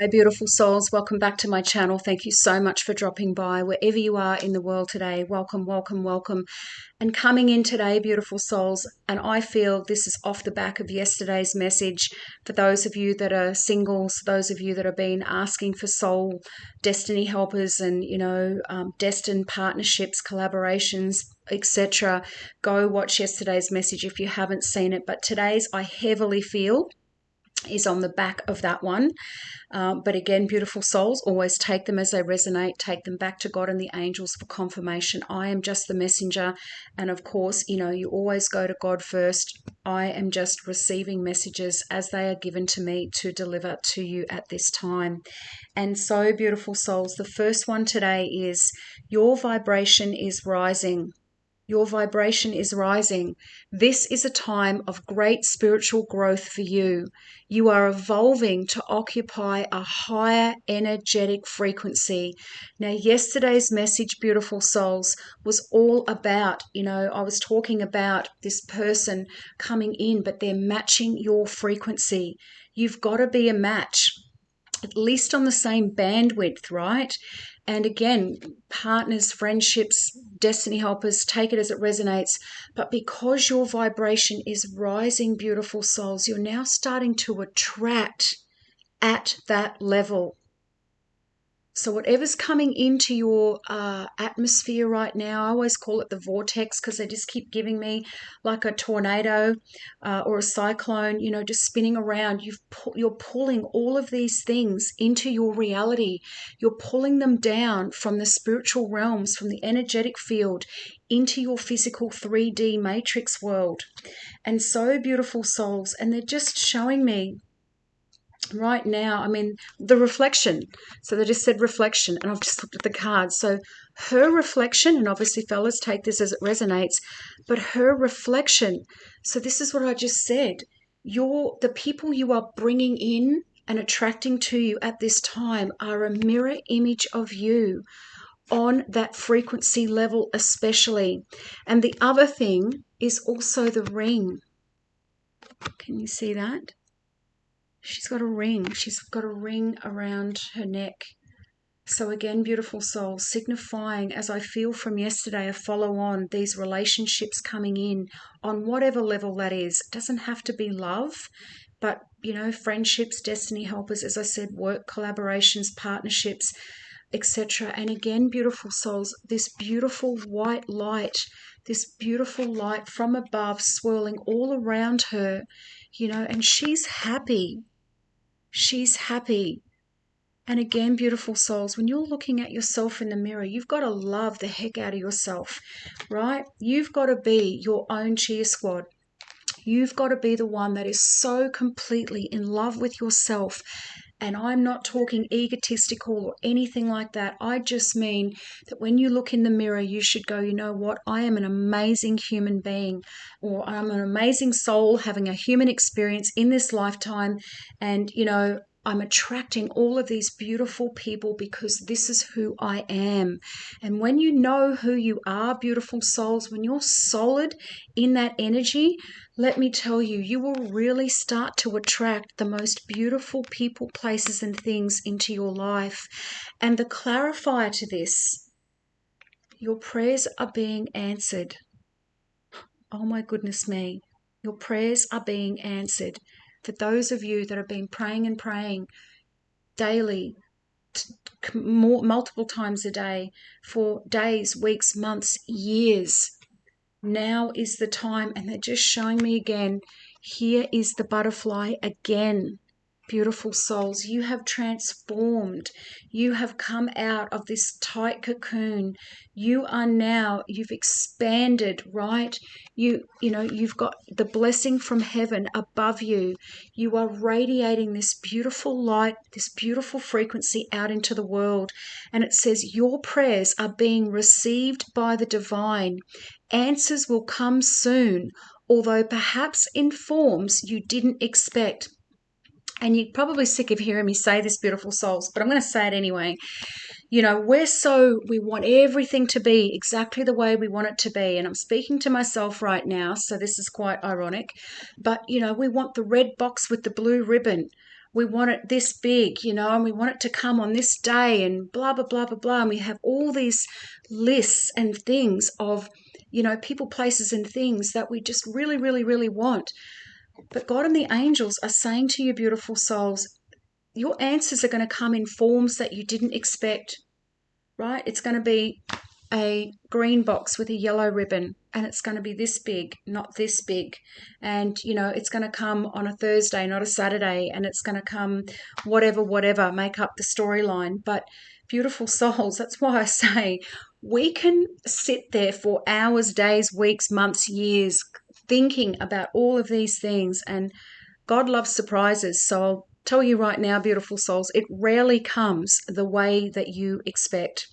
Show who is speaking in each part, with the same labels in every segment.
Speaker 1: Hi, beautiful souls. Welcome back to my channel. Thank you so much for dropping by wherever you are in the world today. Welcome, welcome, welcome. And coming in today, beautiful souls, and I feel this is off the back of yesterday's message for those of you that are singles, those of you that have been asking for soul destiny helpers and, destined partnerships, collaborations, etc. Go watch yesterday's message if you haven't seen it. But today's, I heavily feel, is on the back of that one. But again, beautiful souls, always take them as they resonate, take them back to God and the angels for confirmation. I am just the messenger. And of course, you always go to God first. I am just receiving messages as they are given to me to deliver to you at this time. And so, beautiful souls, the first one today is your vibration is rising. Your vibration is rising. This is a time of great spiritual growth for you. You are evolving to occupy a higher energetic frequency. Now, yesterday's message, beautiful souls, was all about, I was talking about this person coming in, but they're matching your frequency. You've got to be a match, at least on the same bandwidth, right? And again, partners, friendships, destiny helpers, take it as it resonates. But because your vibration is rising, beautiful souls, you're now starting to attract at that level. So whatever's coming into your atmosphere right now, I always call it the vortex because they just keep giving me like a tornado or a cyclone, just spinning around. You're pulling all of these things into your reality. You're pulling them down from the spiritual realms, from the energetic field into your physical 3D matrix world. And so, beautiful souls, and they're just showing me right now, the reflection. So they just said reflection, and I've just looked at the cards. So her reflection, and obviously, fellas, take this as it resonates, but her reflection. So this is what I just said. The people you are bringing in and attracting to you at this time are a mirror image of you on that frequency level, especially. And the other thing is also the ring. Can you see that? She's got a ring. She's got a ring around her neck. So again, beautiful soul, signifying, as I feel from yesterday, a follow on, these relationships coming in on whatever level that is. It doesn't have to be love, but, friendships, destiny helpers, as I said, work collaborations, partnerships, etc. And again, beautiful souls, this beautiful white light, this beautiful light from above swirling all around her, and she's happy. She's happy. And again, beautiful souls, when you're looking at yourself in the mirror, you've got to love the heck out of yourself, right? You've got to be your own cheer squad. You've got to be the one that is so completely in love with yourself. And I'm not talking egotistical or anything like that. I just mean that when you look in the mirror, you should go, you know what? I am an amazing human being, or I'm an amazing soul having a human experience in this lifetime. And, I'm attracting all of these beautiful people because this is who I am. And when you know who you are, beautiful souls, when you're solid in that energy, let me tell you, you will really start to attract the most beautiful people, places, and things into your life. And the clarifier to this, your prayers are being answered. Oh my goodness me. Your prayers are being answered. For those of you that have been praying and praying daily, multiple times a day, for days, weeks, months, years, now is the time. And they're just showing me again, here is the butterfly again. Beautiful souls, you have transformed. You have come out of this tight cocoon. You've expanded, right? You've got the blessing from heaven above you. You are radiating this beautiful light, this beautiful frequency out into the world. And it says your prayers are being received by the divine. Answers will come soon, although perhaps in forms you didn't expect. And you're probably sick of hearing me say this, beautiful souls, but I'm going to say it anyway. We want everything to be exactly the way we want it to be. And I'm speaking to myself right now, so this is quite ironic. But, we want the red box with the blue ribbon. we want it this big, and we want it to come on this day and blah, blah, blah, blah, blah. And we have all these lists and things of, people, places and things that we just really, really, really want. But God and the angels are saying to you, beautiful souls, your answers are going to come in forms that you didn't expect, right? It's going to be a green box with a yellow ribbon, and it's going to be this big, not this big. And, it's going to come on a Thursday, not a Saturday, and it's going to come whatever, make up the storyline. But beautiful souls, that's why I say we can sit there for hours, days, weeks, months, years, thinking about all of these things. And God loves surprises. So I'll tell you right now, beautiful souls, it rarely comes the way that you expect.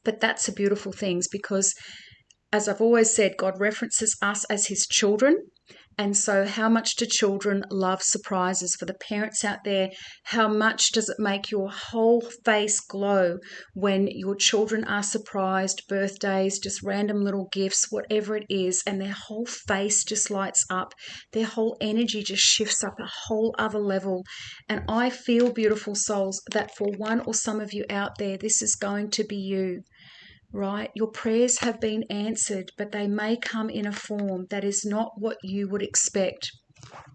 Speaker 1: But that's a beautiful thing, because, as I've always said, God references us as his children. And so how much do children love surprises? For the parents out there, how much does it make your whole face glow when your children are surprised, birthdays, just random little gifts, whatever it is, and their whole face just lights up. Their whole energy just shifts up a whole other level. And I feel, beautiful souls, that for one or some of you out there, this is going to be you. Right? Your prayers have been answered, but they may come in a form that is not what you would expect,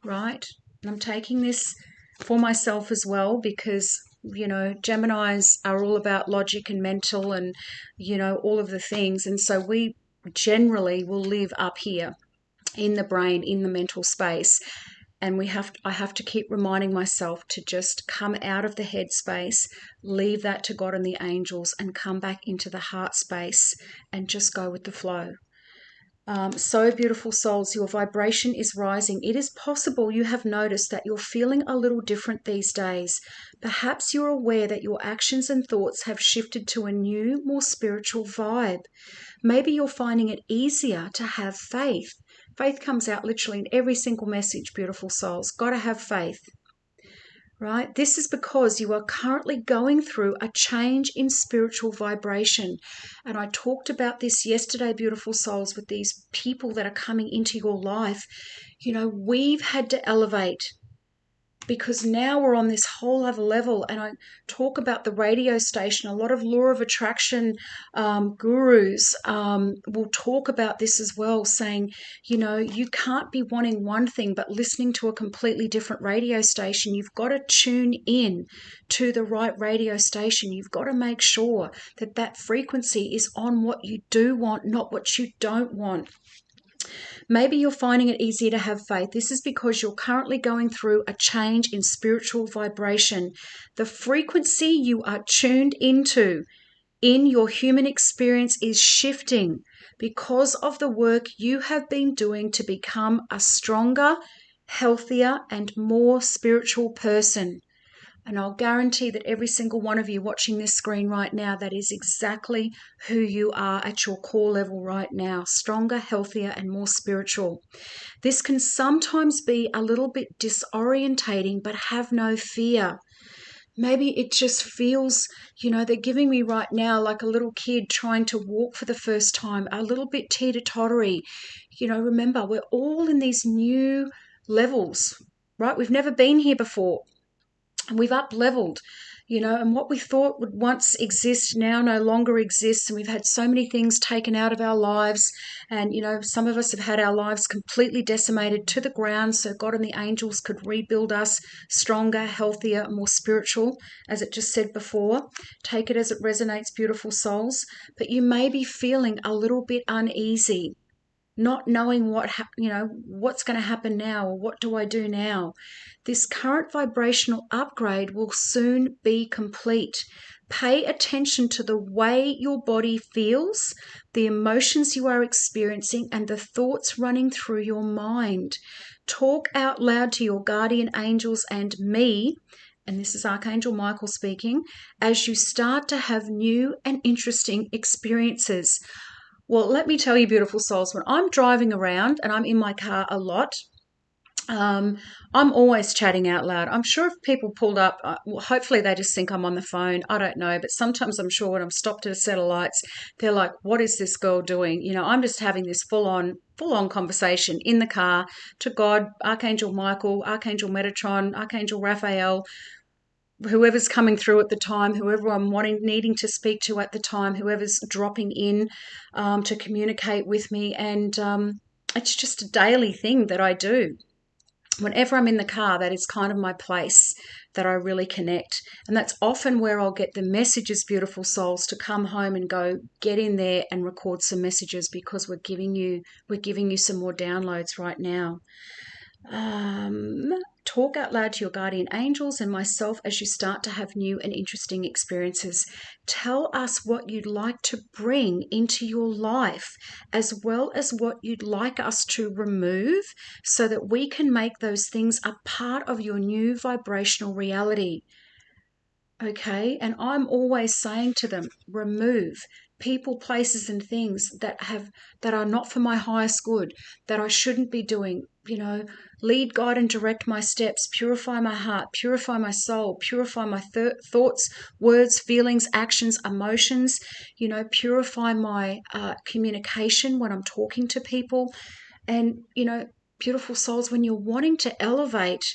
Speaker 1: right? And I'm taking this for myself as well, because, Geminis are all about logic and mental and, all of the things. And so we generally will live up here in the brain, in the mental space. And I have to keep reminding myself to just come out of the head space, leave that to God and the angels, and come back into the heart space and just go with the flow. So, beautiful souls, your vibration is rising. It is possible you have noticed that you're feeling a little different these days. Perhaps you're aware that your actions and thoughts have shifted to a new, more spiritual vibe. Maybe you're finding it easier to have faith. Faith comes out literally in every single message, beautiful souls. Got to have faith, right? This is because you are currently going through a change in spiritual vibration. And I talked about this yesterday, beautiful souls, with these people that are coming into your life. We've had to elevate, because now we're on this whole other level. And I talk about the radio station. A lot of law of attraction gurus will talk about this as well, saying, you can't be wanting one thing but listening to a completely different radio station. You've got to tune in to the right radio station. You've got to make sure that that frequency is on what you do want, not what you don't want. Maybe you're finding it easier to have faith. This is because you're currently going through a change in spiritual vibration. The frequency you are tuned into in your human experience is shifting because of the work you have been doing to become a stronger, healthier, and more spiritual person. And I'll guarantee that every single one of you watching this screen right now, that is exactly who you are at your core level right now. Stronger, healthier, and more spiritual. This can sometimes be a little bit disorientating, but have no fear. Maybe it just feels, they're giving me right now like a little kid trying to walk for the first time, a little bit teeter-tottery. Remember, we're all in these new levels, right? We've never been here before. And we've up-leveled, and what we thought would once exist now no longer exists. And we've had so many things taken out of our lives. And, some of us have had our lives completely decimated to the ground so God and the angels could rebuild us stronger, healthier, more spiritual, as it just said before. Take it as it resonates, beautiful souls. But you may be feeling a little bit uneasy, not knowing what's going to happen now, or what do I do now? This current vibrational upgrade will soon be complete. Pay attention to the way your body feels, the emotions you are experiencing, and the thoughts running through your mind. Talk out loud to your guardian angels and me, and this is Archangel Michael speaking, as you start to have new and interesting experiences. Well, let me tell you, beautiful souls, when I'm driving around and I'm in my car a lot, I'm always chatting out loud. I'm sure if people pulled up, well, hopefully they just think I'm on the phone. I don't know. But sometimes I'm sure when I'm stopped at a set of lights, they're like, what is this girl doing? You know, I'm just having this full on conversation in the car to God, Archangel Michael, Archangel Metatron, Archangel Raphael, whoever's coming through at the time, whoever I'm needing to speak to at the time, whoever's dropping in to communicate with me. And it's just a daily thing that I do. Whenever I'm in the car, that is kind of my place that I really connect. And that's often where I'll get the messages, beautiful souls, to come home and go, get in there and record some messages, because we're giving you some more downloads right now. Talk out loud to your guardian angels and myself as you start to have new and interesting experiences. Tell us what you'd like to bring into your life, as well as what you'd like us to remove, so that we can make those things a part of your new vibrational reality. Okay, and I'm always saying to them, remove people, places, and things that are not for my highest good, that I shouldn't be doing. You know, lead, guide, and direct my steps. Purify my heart, purify my soul, purify my thoughts, words, feelings, actions, emotions. You know, purify my communication when I'm talking to people. And you know, beautiful souls, when you're wanting to elevate,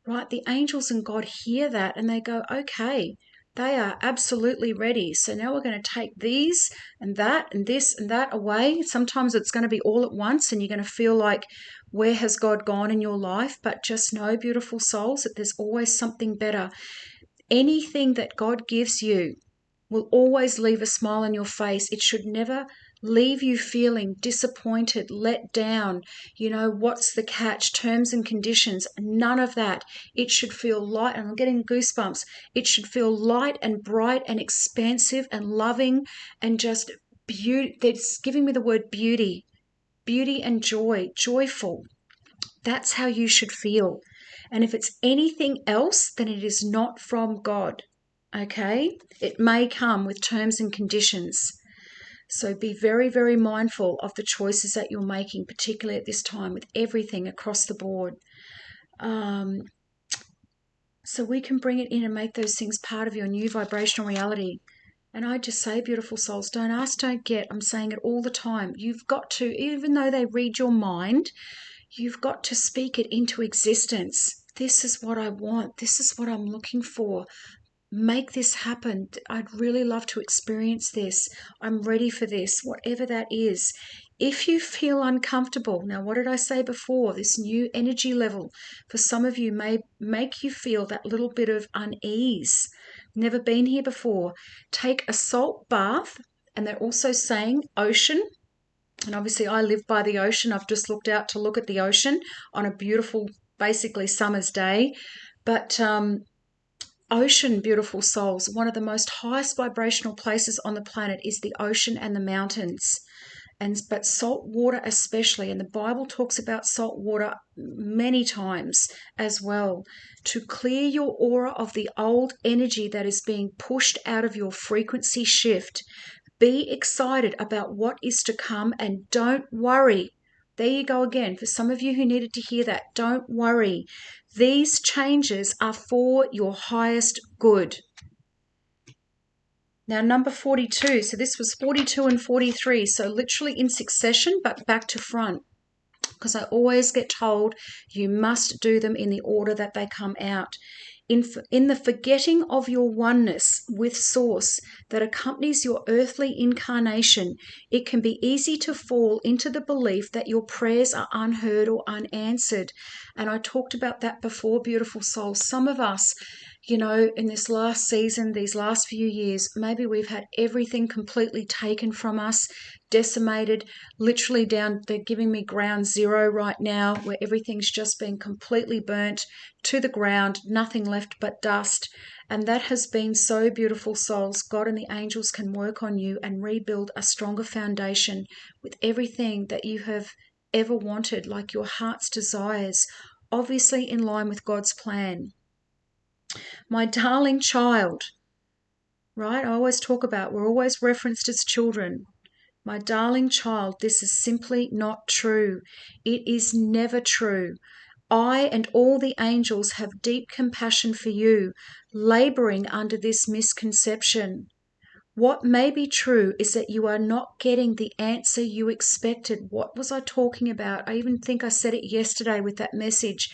Speaker 1: right, the angels and God hear that and they go, okay, they are absolutely ready. So now we're going to take these and that and this and that away. Sometimes it's going to be all at once and you're going to feel like, where has God gone in your life? But just know, beautiful souls, that there's always something better. Anything that God gives you will always leave a smile on your face. It should never leave you feeling disappointed, let down. You know, what's the catch? Terms and conditions, none of that. It should feel light, and I'm getting goosebumps. It should feel light and bright and expansive and loving and just beauty. It's giving me the word beauty, beauty and joy, joyful. That's how you should feel. And if it's anything else, then it is not from God. Okay? It may come with terms and conditions. So be very, very mindful of the choices that you're making, particularly at this time with everything across the board. So we can bring it in and make those things part of your new vibrational reality. And I just say, beautiful souls, don't ask, don't get. I'm saying it all the time. You've got to, even though they read your mind, you've got to speak it into existence. This is what I want. This is what I'm looking for. Make this happen. I'd really love to experience this. I'm ready for this, whatever that is. If you feel uncomfortable, now what did I say before? This new energy level for some of you may make you feel that little bit of unease. Never been here before. Take a salt bath, and they're also saying ocean. And obviously I live by the ocean. I've just looked out to look at the ocean on a beautiful, basically summer's day. But ocean, beautiful souls, one of the most highest vibrational places on the planet is the ocean and the mountains. But salt water especially, and the Bible talks about salt water many times as well, to clear your aura of the old energy that is being pushed out of your frequency shift. Be excited about what is to come, and don't worry. There you go again. For some of you who needed to hear that, don't worry. These changes are for your highest good. Now, number 42. So this was 42 and 43. So literally in succession, but back to front. Because I always get told you must do them in the order that they come out. In the forgetting of your oneness with Source that accompanies your earthly incarnation, it can be easy to fall into the belief that your prayers are unheard or unanswered. And I talked about that before, beautiful souls. Some of us, you know, in this last season, these last few years, maybe we've had everything completely taken from us, decimated, literally down. They're giving me ground zero right now, where everything's just been completely burnt to the ground, nothing left but dust. And that has been so, beautiful souls. God and the angels can work on you and rebuild a stronger foundation with everything that you have ever wanted, like your heart's desires, obviously in line with God's plan. My darling child, right? I always talk about, we're always referenced as children. My darling child, this is simply not true. It is never true. I and all the angels have deep compassion for you, laboring under this misconception. What may be true is that you are not getting the answer you expected. What was I talking about? I even think I said it yesterday with that message.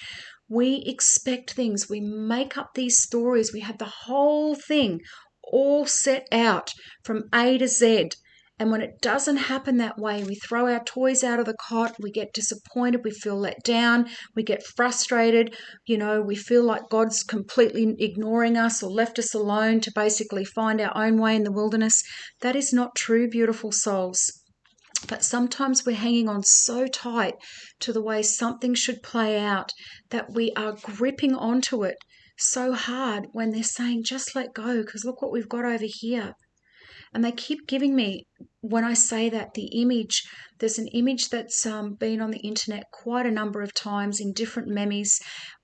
Speaker 1: We expect things. We make up these stories. We have the whole thing all set out from A to Z. And when it doesn't happen that way, we throw our toys out of the cot, we get disappointed, we feel let down, we get frustrated, we feel like God's completely ignoring us or left us alone to basically find our own way in the wilderness. That is not true, beautiful souls. But sometimes we're hanging on so tight to the way something should play out that we are gripping onto it so hard when they're saying, just let go, because look what we've got over here. And they keep giving me, when I say that, the image. There's an image that's been on the internet quite a number of times in different memes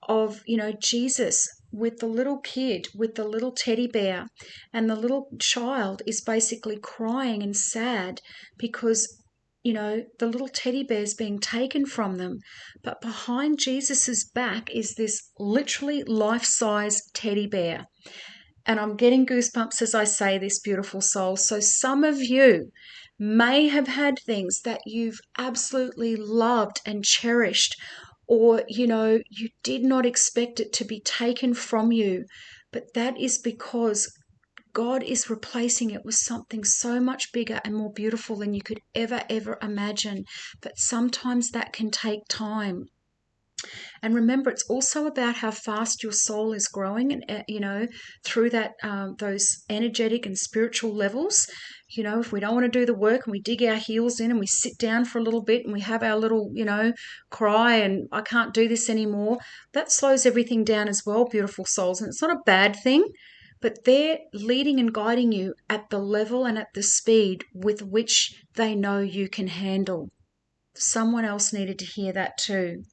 Speaker 1: of, Jesus with the little kid, with the little teddy bear. And the little child is basically crying and sad because, the little teddy bear's being taken from them. But behind Jesus's back is this literally life-size teddy bear. And I'm getting goosebumps as I say this, beautiful soul. So some of you may have had things that you've absolutely loved and cherished, or, you did not expect it to be taken from you. But that is because God is replacing it with something so much bigger and more beautiful than you could ever imagine. But sometimes that can take time. And remember, it's also about how fast your soul is growing, and through that those energetic and spiritual levels. If we don't want to do the work and we dig our heels in and we sit down for a little bit and we have our little, cry and I can't do this anymore, that slows everything down as well, beautiful souls. And it's not a bad thing, but they're leading and guiding you at the level and at the speed with which they know you can handle. Someone else needed to hear that too.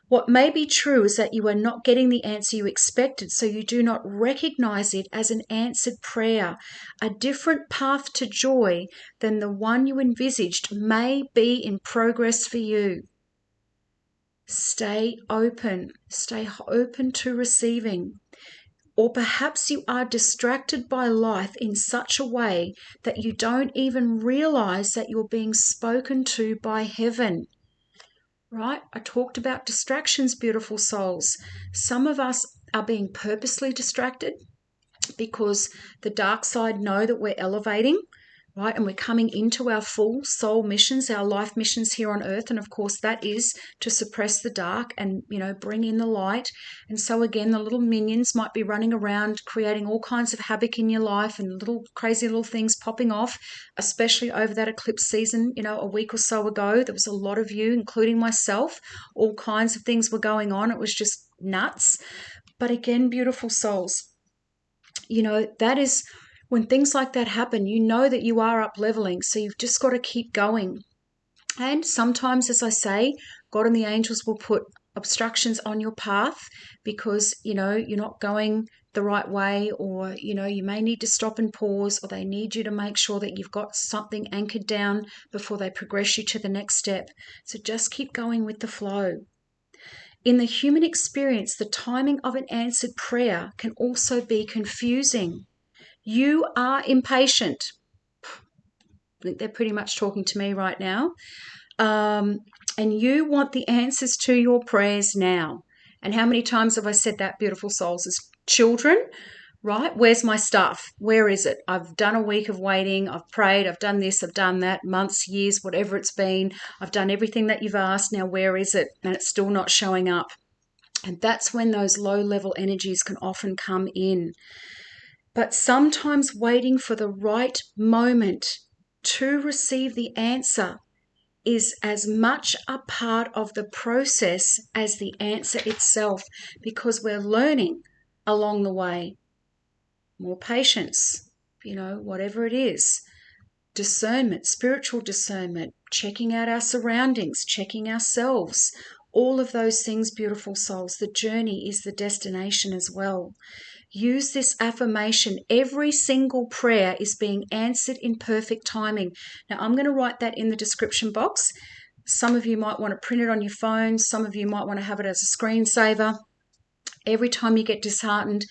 Speaker 1: What may be true is that you are not getting the answer you expected, so you do not recognize it as an answered prayer. A different path to joy than the one you envisaged may be in progress for you. Stay open to receiving. Or perhaps you are distracted by life in such a way that you don't even realize that you're being spoken to by heaven. Right? I talked about distractions, beautiful souls. Some of us are being purposely distracted because the dark side know that we're elevating, right? And we're coming into our full soul missions, our life missions here on earth. And of course, that is to suppress the dark and, bring in the light. And so again, the little minions might be running around creating all kinds of havoc in your life and little crazy little things popping off, especially over that eclipse season, a week or so ago. There was a lot of you, including myself, all kinds of things were going on. It was just nuts. But again, beautiful souls, that is when things like that happen, you know that you are up leveling. So you've just got to keep going. And sometimes, as I say, God and the angels will put obstructions on your path because, you're not going the right way, or, you may need to stop and pause, or they need you to make sure that you've got something anchored down before they progress you to the next step. So just keep going with the flow. In the human experience, the timing of an answered prayer can also be confusing. You are impatient. I think they're pretty much talking to me right now. And you want the answers to your prayers now. And how many times have I said that, beautiful souls? As children, right? Where's my stuff? Where is it? I've done a week of waiting. I've prayed. I've done this. I've done that. Months, years, whatever it's been. I've done everything that you've asked. Now, where is it? And it's still not showing up. And that's when those low-level energies can often come in. But sometimes waiting for the right moment to receive the answer is as much a part of the process as the answer itself, because we're learning along the way. More patience, whatever it is. Discernment, spiritual discernment, checking out our surroundings, checking ourselves. All of those things, beautiful souls. The journey is the destination as well. Use this affirmation. Every single prayer is being answered in perfect timing. Now, I'm going to write that in the description box. Some of you might want to print it on your phone. Some of you might want to have it as a screensaver. Every time you get disheartened,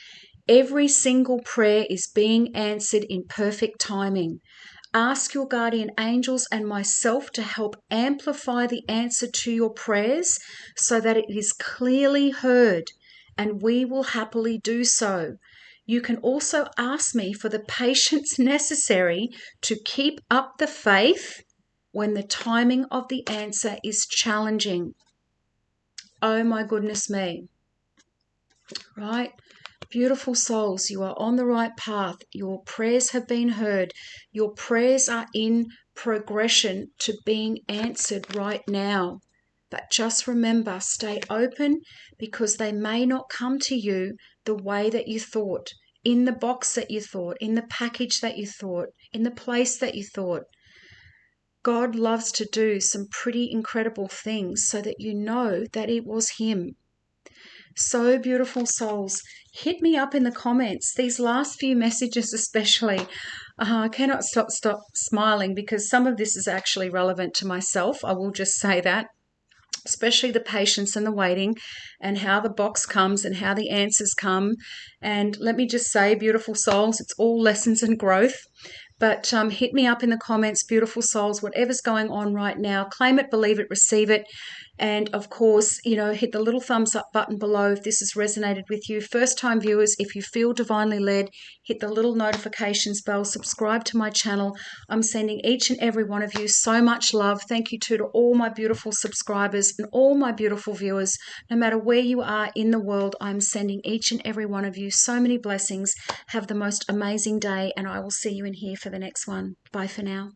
Speaker 1: every single prayer is being answered in perfect timing. Ask your guardian angels and myself to help amplify the answer to your prayers so that it is clearly heard, and we will happily do so. You can also ask me for the patience necessary to keep up the faith when the timing of the answer is challenging. Oh my goodness me. Right? Beautiful souls, you are on the right path. Your prayers have been heard. Your prayers are in progression to being answered right now. But just remember, stay open, because they may not come to you the way that you thought, in the box that you thought, in the package that you thought, in the place that you thought. God loves to do some pretty incredible things so that you know that it was Him. So beautiful souls, hit me up in the comments. These last few messages especially, I cannot stop smiling, because some of this is actually relevant to myself. I will just say that, especially the patience and the waiting, and how the box comes and how the answers come. And let me just say, beautiful souls, it's all lessons and growth. But hit me up in the comments, beautiful souls, whatever's going on right now. Claim it, believe it, receive it. And of course, hit the little thumbs up button below if this has resonated with you. First time viewers, if you feel divinely led, hit the little notifications bell, subscribe to my channel. I'm sending each and every one of you so much love. Thank you to all my beautiful subscribers and all my beautiful viewers. No matter where you are in the world, I'm sending each and every one of you so many blessings. Have the most amazing day, and I will see you in here for the next one. Bye for now.